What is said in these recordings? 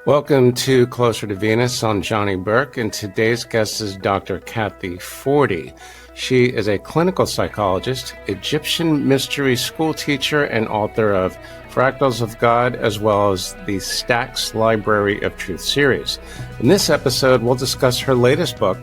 Welcome to Closer to Venus. I'm Johnny Burke, and today's guest is Dr. Kathy Forti. She is a clinical psychologist, Egyptian mystery school teacher, and author of Fractals of God, as well as the Stax Library of Truth series. In this episode, we'll discuss her latest book,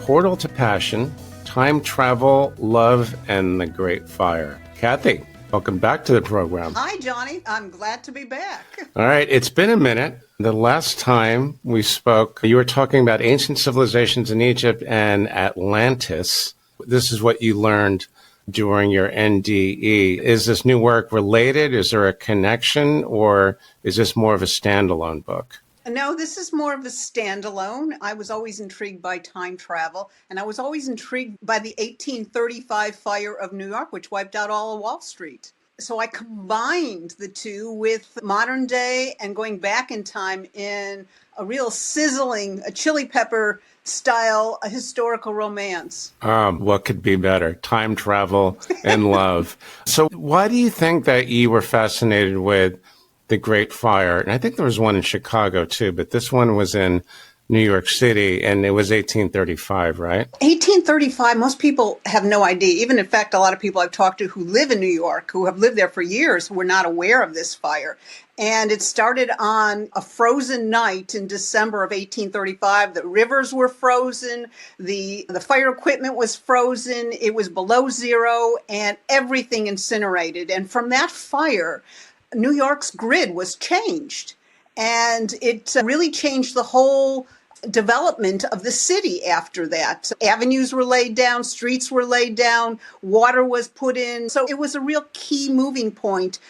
Portal to Passion, Time Travel, Love, and the Great Fire. Kathy, welcome back to the program. Hi, Johnny. I'm glad to be back. All right. It's been a minute. The last time we spoke, you were talking about ancient civilizations in Egypt and Atlantis. This is what you learned during your NDE. Is this new work related? Is there a connection, or is this more of a standalone book? No, this is more of a standalone. I was always intrigued by time travel, and I was always intrigued by the 1835 fire of New York, which wiped out all of Wall Street. So I combined the two with modern day and going back in time in a real sizzling, a chili pepper style, a historical romance. What could be better? Time travel and love. So why do you think that you were fascinated with the Great Fire? And I think there was one in Chicago too, but this one was in New York City, and it was 1835, right? 1835, most people have no idea. Even, in fact, a lot of people I've talked to who live in New York, who have lived there for years, were not aware of this fire. And it started on a frozen night in December of 1835. The rivers were frozen, the fire equipment was frozen, it was below zero, and everything incinerated. And from that fire, New York's grid was changed. And it really changed the whole development of the city after that. Avenues were laid down, streets were laid down, water was put in. So it was a real key moving point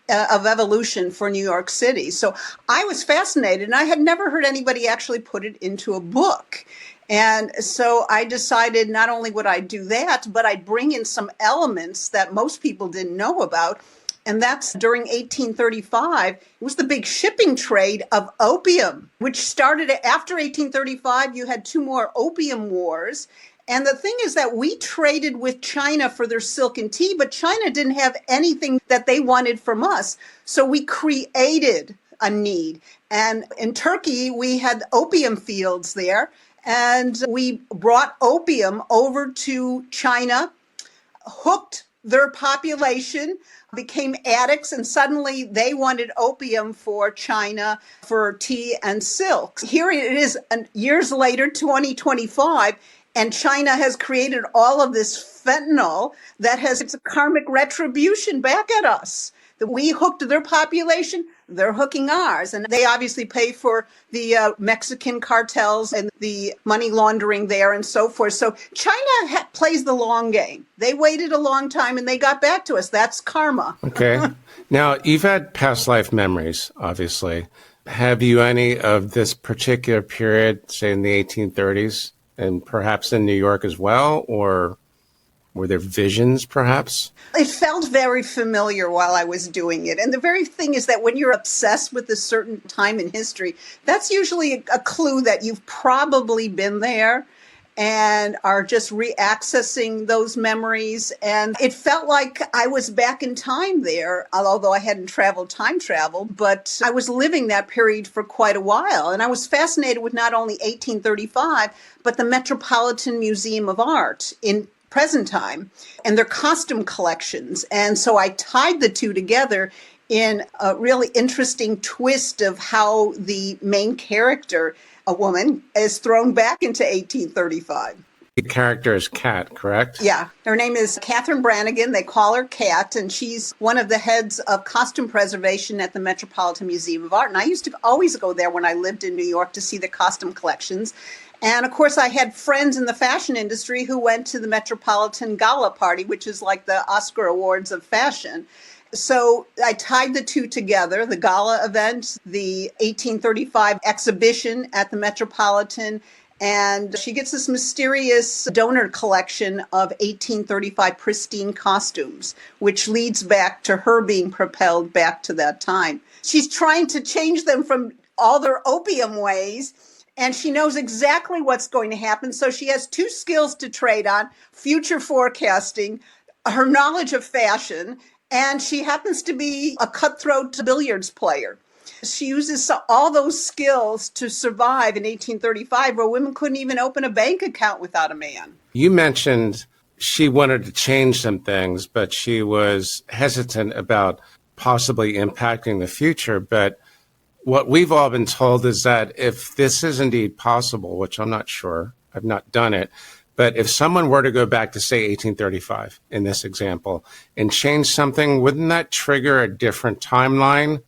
of evolution for New York City. So I was fascinated, and I had never heard anybody actually put it into a book. And so I decided not only would I do that, but I'd bring in some elements that most people didn't know about. And that's during 1835. It was the big shipping trade of opium, which started after 1835. You had two more opium wars. And the thing is that we traded with China for their silk and tea, but China didn't have anything that they wanted from us. So we created a need. And in Turkey, we had opium fields there. And we brought opium over to China, hooked their population, became addicts, and suddenly they wanted opium for China, for tea and silk. Here it is years later, 2025, and China has created all of this fentanyl that has its karmic retribution back at us. That we hooked their population, they're hooking ours. And they obviously pay for the Mexican cartels and the money laundering there and so forth. So China plays the long game. They waited a long time and they got back to us. That's karma. Okay. Now, you've had past life memories, obviously. Have you any of this particular period, say in the 1830s, and perhaps in New York as well, or were there visions, perhaps? It felt very familiar while I was doing it. And the very thing is that when you're obsessed with a certain time in history, that's usually a clue that you've probably been there and are just re-accessing those memories. And it felt like I was back in time there, although I hadn't time travel, but I was living that period for quite a while. And I was fascinated with not only 1835, but the Metropolitan Museum of Art in present time and their costume collections. And so I tied the two together in a really interesting twist of how the main character, a woman, is thrown back into 1835. The character is Kat, correct? Yeah. Her name is Catherine Brannigan. They call her Kat, and she's one of the heads of costume preservation at the Metropolitan Museum of Art. And I used to always go there when I lived in New York to see the costume collections. And of course, I had friends in the fashion industry who went to the Metropolitan Gala Party, which is like the Oscar Awards of fashion. So I tied the two together, the gala event, the 1835 exhibition at the Metropolitan, and she gets this mysterious donor collection of 1835 pristine costumes, which leads back to her being propelled back to that time. She's trying to change them from all their opium ways, and she knows exactly what's going to happen. So she has two skills to trade on: future forecasting, her knowledge of fashion, and she happens to be a cutthroat billiards player. She uses all those skills to survive in 1835, where women couldn't even open a bank account without a man. You mentioned she wanted to change some things, but she was hesitant about possibly impacting the future. But what we've all been told is that if this is indeed possible, which I'm not sure, I've not done it, but if someone were to go back to, say, 1835 in this example and change something, wouldn't that trigger a different timeline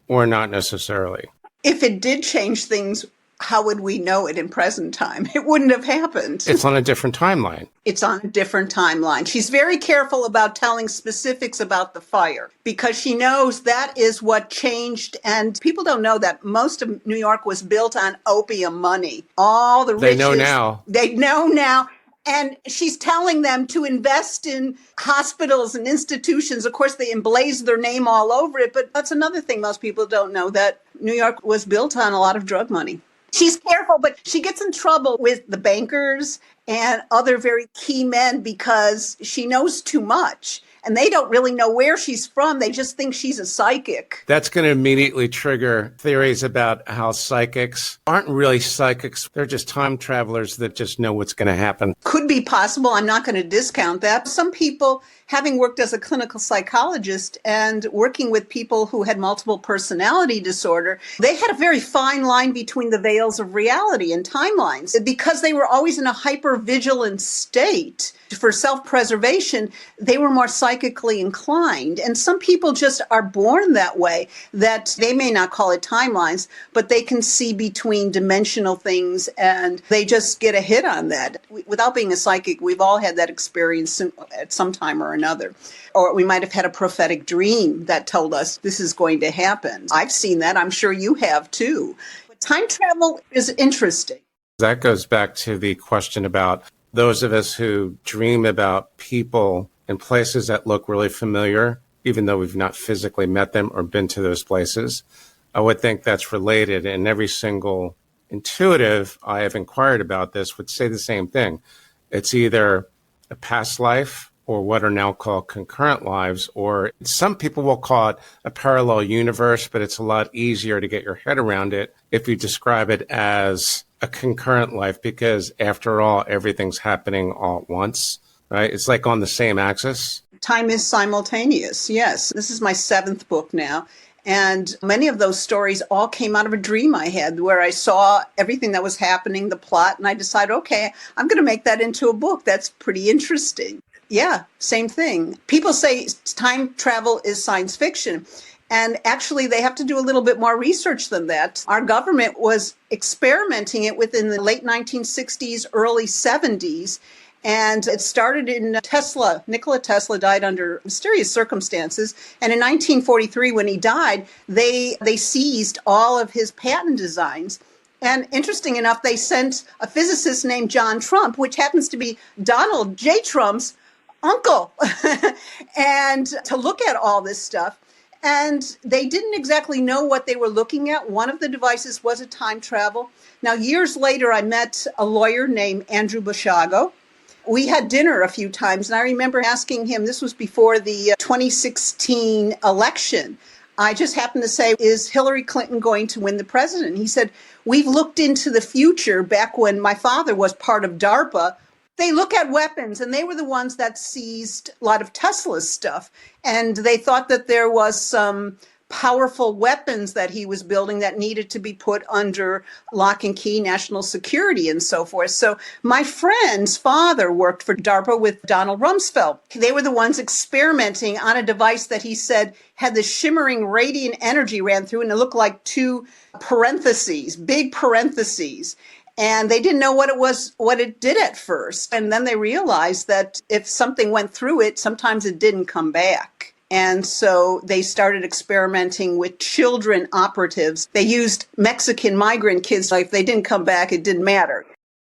or not necessarily? If it did change things, how would we know it in present time? It wouldn't have happened. It's on a different timeline. It's on a different timeline. She's very careful about telling specifics about the fire because she knows that is what changed. And people don't know that most of New York was built on opium money. All the riches. They know now. They know now. And she's telling them to invest in hospitals and institutions. Of course, they emblaze their name all over it. But that's another thing most people don't know, that New York was built on a lot of drug money. She's careful, but she gets in trouble with the bankers and other very key men because she knows too much. And they don't really know where she's from. They just think she's a psychic. That's going to immediately trigger theories about how psychics aren't really psychics. They're just time travelers that just know what's going to happen. Could be possible. I'm not going to discount that. Some people, having worked as a clinical psychologist and working with people who had multiple personality disorder, they had a very fine line between the veils of reality and timelines. Because they were always in a hyper-vigilant state for self-preservation, they were more psychically inclined. And some people just are born that way, that they may not call it timelines, but they can see between dimensional things and they just get a hit on that. Without being a psychic, we've all had that experience at some time or another. Or we might have had a prophetic dream that told us this is going to happen. I've seen that. I'm sure you have too. But time travel is interesting. That goes back to the question about those of us who dream about people in places that look really familiar, even though we've not physically met them or been to those places. I would think that's related. And every single intuitive I have inquired about this would say the same thing. It's either a past life or what are now called concurrent lives, or some people will call it a parallel universe, but it's a lot easier to get your head around it if you describe it as a concurrent life, because after all, everything's happening all at once, right? It's like on the same axis. Time is simultaneous, yes. This is my 7th book now. And many of those stories all came out of a dream I had where I saw everything that was happening, the plot, and I decided, okay, I'm going to make that into a book. That's pretty interesting. Yeah, same thing. People say time travel is science fiction. And actually, they have to do a little bit more research than that. Our government was experimenting it within the late 1960s, early 70s. And it started in Tesla. Nikola Tesla died under mysterious circumstances. And in 1943, when he died, they seized all of his patent designs. And interesting enough, they sent a physicist named John Trump, which happens to be Donald J. Trump's uncle, and to look at all this stuff. And they didn't exactly know what they were looking at. One of the devices was a time travel. Now, years later, I met a lawyer named Andrew Bashago. We had dinner a few times, and I remember asking him, this was before the 2016 election. I just happened to say, is Hillary Clinton going to win the president? He said, we've looked into the future back when my father was part of DARPA. They look at weapons, and they were the ones that seized a lot of Tesla's stuff. And they thought that there was some powerful weapons that he was building that needed to be put under lock and key national security and so forth. So my friend's father worked for DARPA with Donald Rumsfeld. They were the ones experimenting on a device that he said had this shimmering radiant energy ran through, and it looked like 2 parentheses, big parentheses. And they didn't know what it was, what it did at first. And then they realized that if something went through it, sometimes it didn't come back. And so they started experimenting with children operatives. They used Mexican migrant kids. Like if they didn't come back, it didn't matter.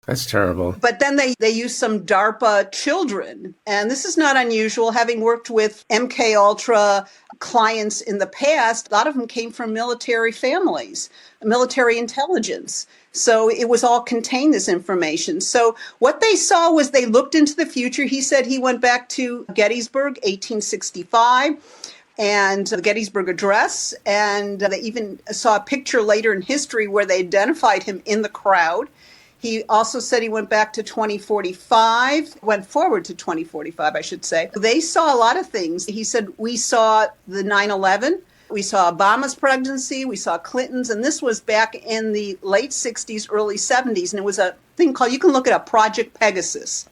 That's terrible. But then they used some DARPA children. And this is not unusual. Having worked with MK Ultra clients in the past, a lot of them came from military families, military intelligence. So it was all contained, this information. So what they saw was they looked into the future. He said he went back to Gettysburg, 1865. and the Gettysburg Address. And they even saw a picture later in history where they identified him in the crowd. He also said he went back to 2045, went forward to 2045, I should say. They saw a lot of things. He said, we saw the 9/11, we saw Obama's presidency, we saw Clinton's, and this was back in the late 60s, early 70s, and it was a thing called, you can look it up, Project Pegasus.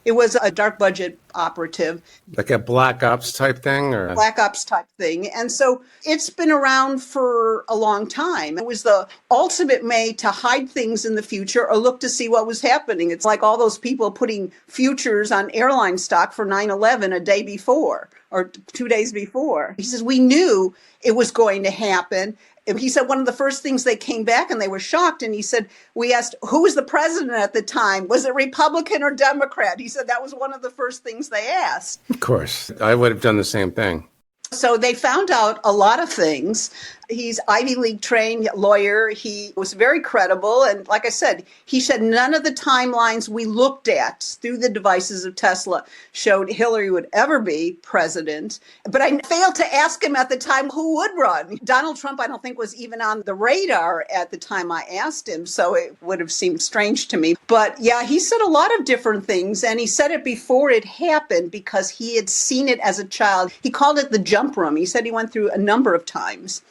It was a dark budget operative. Like a Black Ops type thing? Or Black Ops type thing. And so it's been around for a long time. It was the ultimate way to hide things in the future or look to see what was happening. It's like all those people putting futures on airline stock for 9/11 a day before or 2 days before. He says, we knew it was going to happen. He said one of the first things they came back and they were shocked. And he said, we asked, who was the president at the time? Was it Republican or Democrat? He said that was one of the first things they asked. Of course, I would have done the same thing. So they found out a lot of things. He's Ivy League trained lawyer. He was very credible. And like I said, he said none of the timelines we looked at through the devices of Tesla showed Hillary would ever be president. But I failed to ask him at the time who would run. Donald Trump, I don't think, was even on the radar at the time I asked him. So it would have seemed strange to me. But yeah, he said a lot of different things. And he said it before it happened because he had seen it as a child. He called it the jump room. He said he went through a number of times.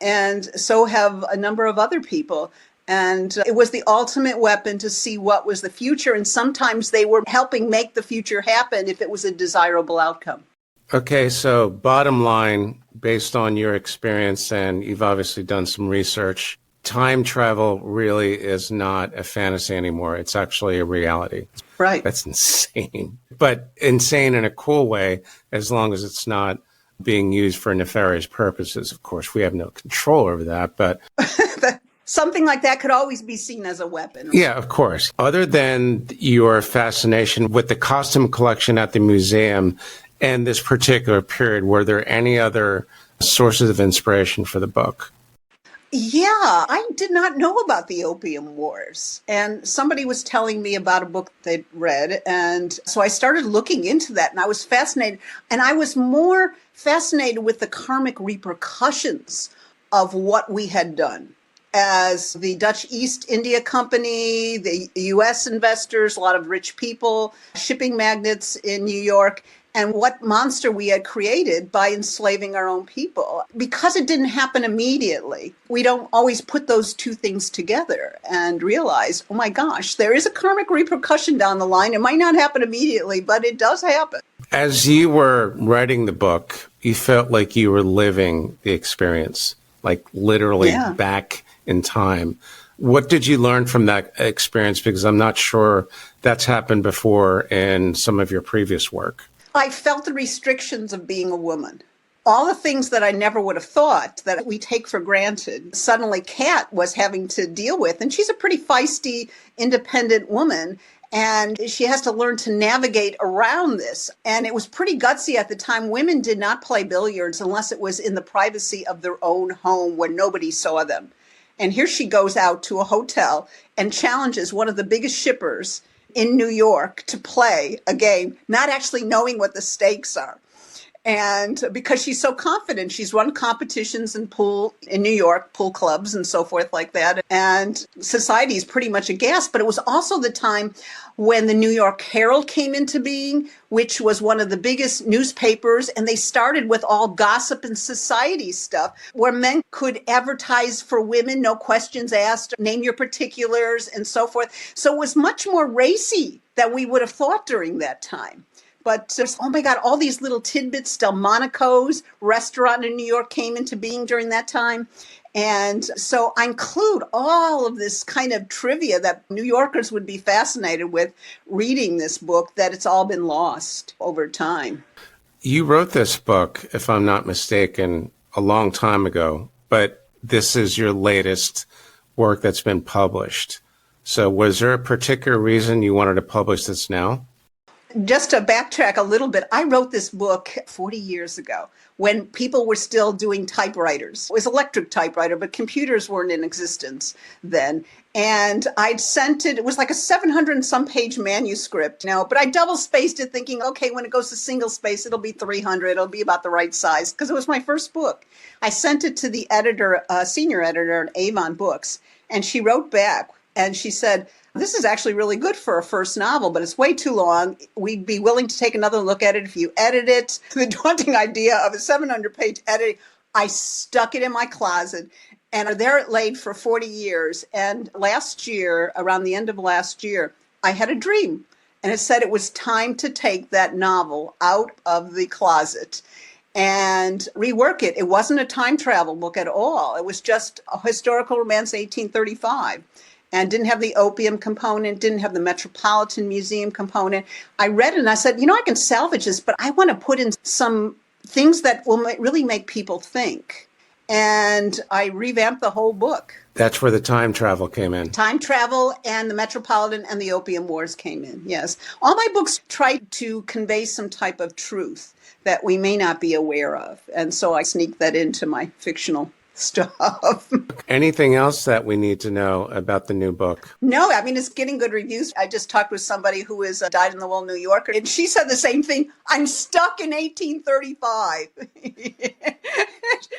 And so have a number of other people. And it was the ultimate weapon to see what was the future. And sometimes they were helping make the future happen if it was a desirable outcome. Okay, so bottom line, based on your experience, and you've obviously done some research, time travel really is not a fantasy anymore. It's actually a reality. Right. That's insane. But insane in a cool way, as long as it's not being used for nefarious purposes. Of course, we have no control over that, but something like that could always be seen as a weapon. Yeah, of course. Other than your fascination with the costume collection at the museum and this particular period, were there any other sources of inspiration for the book? Yeah, I did not know about the Opium Wars. And somebody was telling me about a book they'd read. And so I started looking into that and I was fascinated. And I was more fascinated with the karmic repercussions of what we had done. As the Dutch East India Company, the U.S. investors, a lot of rich people, shipping magnates in New York, and what monster we had created by enslaving our own people. Because it didn't happen immediately, we don't always put those two things together and realize, oh my gosh, there is a karmic repercussion down the line. It might not happen immediately, but it does happen. As you were writing the book, you felt like you were living the experience, like literally back in time. What did you learn from that experience? Because I'm not sure that's happened before in some of your previous work. I felt the restrictions of being a woman. All the things that I never would have thought that we take for granted, suddenly Kat was having to deal with. And she's a pretty feisty, independent woman. And she has to learn to navigate around this. And it was pretty gutsy at the time. Women did not play billiards unless it was in the privacy of their own home where nobody saw them. And here she goes out to a hotel and challenges one of the biggest shippers in New York to play a game, not actually knowing what the stakes are. And because she's so confident, she's run competitions in pool in New York, pool clubs and so forth like that. And society is pretty much aghast. But it was also the time when the New York Herald came into being, which was one of the biggest newspapers. And they started with all gossip and society stuff where men could advertise for women, no questions asked, name your particulars and so forth. So it was much more racy than we would have thought during that time. But there's, oh my God, all these little tidbits. Delmonico's restaurant in New York came into being during that time. And so I include all of this kind of trivia that New Yorkers would be fascinated with reading this book, that it's all been lost over time. You wrote this book, if I'm not mistaken, a long time ago, but this is your latest work that's been published. So was there a particular reason you wanted to publish this now? Just to backtrack a little bit, I wrote this book 40 years ago when people were still doing typewriters. It was electric typewriter, but computers weren't in existence then. And I'd sent it, it was like a 700 and some page manuscript, but I double spaced it thinking, okay, when it goes to single space, it'll be 300, it'll be about the right size, because it was my first book. I sent it to the editor, senior editor at Avon Books, and she wrote back and she said, this is actually really good for a first novel, but it's way too long. We'd be willing to take another look at it if you edit it. The daunting idea of a 700-page edit, I stuck it in my closet, and there it laid for 40 years. And last year, around the end of last year, I had a dream, and it said it was time to take that novel out of the closet and rework it. It wasn't a time travel book at all. It was just a historical romance, 1835. And didn't have the opium component, didn't have the Metropolitan Museum component. I read it and I said, I can salvage this, but I want to put in some things that will really make people think. And I revamped the whole book. That's where the time travel came in. Time travel and the Metropolitan and the Opium Wars came in, yes. All my books try to convey some type of truth that we may not be aware of. And so I sneak that into my fictional stuff. Anything else that we need to know about the new book? No, it's getting good reviews. I just talked with somebody who is a dyed-in-the-wool New Yorker, and she said the same thing. I'm stuck in 1835.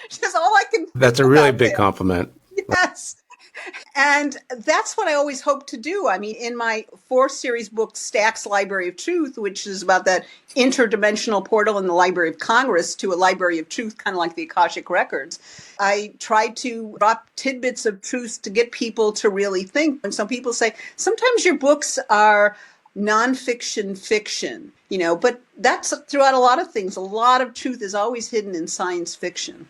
Just all I can. That's a really big compliment. Yes. And that's what I always hope to do. In my 4-series book, Stack's Library of Truth, which is about that interdimensional portal in the Library of Congress to a Library of Truth, kind of like the Akashic Records, I try to drop tidbits of truth to get people to really think. And some people say, sometimes your books are nonfiction fiction, but that's throughout a lot of things. A lot of truth is always hidden in science fiction.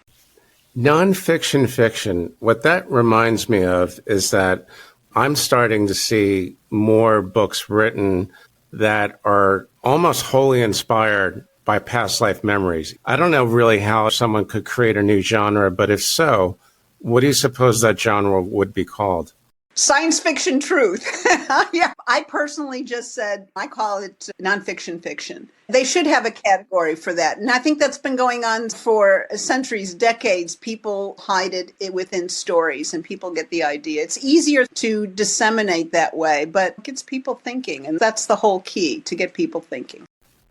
Nonfiction fiction, what that reminds me of is that I'm starting to see more books written that are almost wholly inspired by past life memories. I don't know really how someone could create a new genre, but if so, what do you suppose that genre would be called? Science fiction truth. Yeah, I personally just said, I call it nonfiction fiction. They should have a category for that. And I think that's been going on for centuries, decades. People hide it within stories and people get the idea. It's easier to disseminate that way, but it gets people thinking. And that's the whole key, to get people thinking.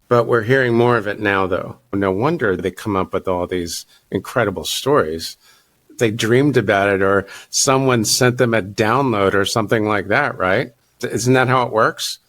But we're hearing more of it now, though. No wonder they come up with all these incredible stories. They dreamed about it, or someone sent them a download or something like that, right? Isn't that how it works?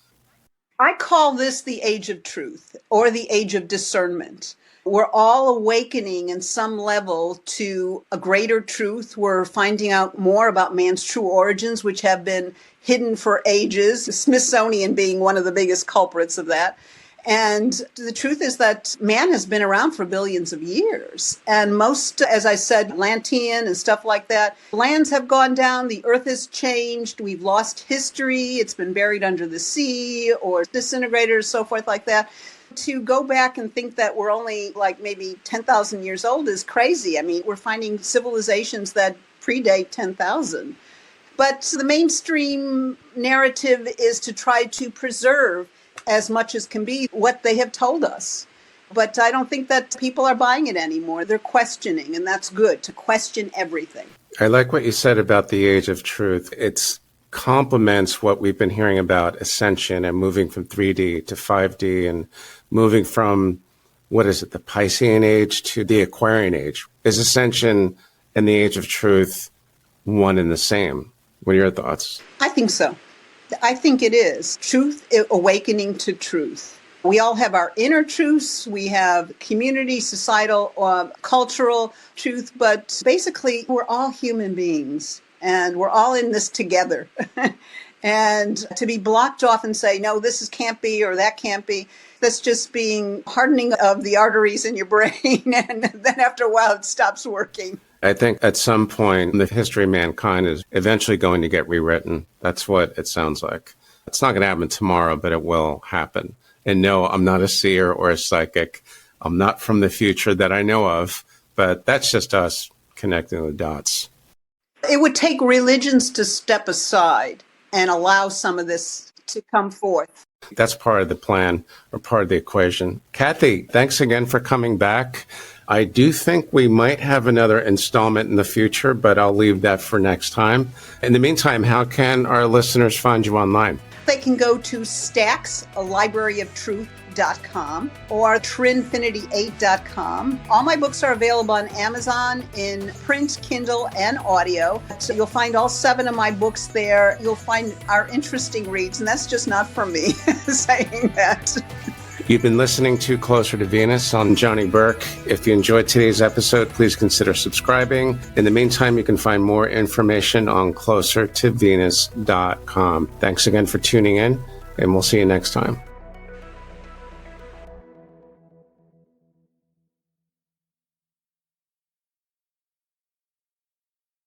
I call this the age of truth, or the age of discernment. We're all awakening in some level to a greater truth. We're finding out more about man's true origins, which have been hidden for ages, the Smithsonian being one of the biggest culprits of that. And the truth is that man has been around for billions of years. And most, as I said, Atlantean and stuff like that, lands have gone down, the earth has changed, we've lost history, it's been buried under the sea or disintegrated or so forth like that. To go back and think that we're only like maybe 10,000 years old is crazy. We're finding civilizations that predate 10,000. But the mainstream narrative is to try to preserve as much as can be what they have told us. But I don't think that people are buying it anymore. They're questioning, and that's good, to question everything. I like what you said about the age of truth. It complements what we've been hearing about ascension and moving from 3D to 5D and moving from, the Piscean age to the Aquarian age. Is ascension and the age of truth one and the same? What are your thoughts? I think so. I think it is. Truth, awakening to truth. We all have our inner truths. We have community, societal, cultural truth. But basically, we're all human beings. And we're all in this together. And to be blocked off and say, no, this can't be or that can't be, that's just being hardening of the arteries in your brain. And then after a while, it stops working. I think at some point, the history of mankind is eventually going to get rewritten. That's what it sounds like. It's not going to happen tomorrow, but it will happen. And no, I'm not a seer or a psychic. I'm not from the future that I know of, but that's just us connecting the dots. It would take religions to step aside and allow some of this to come forth. That's part of the plan or part of the equation. Kathy, thanks again for coming back. I do think we might have another installment in the future, but I'll leave that for next time. In the meantime, how can our listeners find you online? They can go to Stacks, a library of truth.com or trinfinity8.com. All my books are available on Amazon in print, Kindle, and audio. So you'll find all 7 of my books there. You'll find our interesting reads, and that's just not from me saying that. You've been listening to Closer to Venus on Johnny Burke. If you enjoyed today's episode, please consider subscribing. In the meantime, you can find more information on closertovenus.com. Thanks again for tuning in, and we'll see you next time.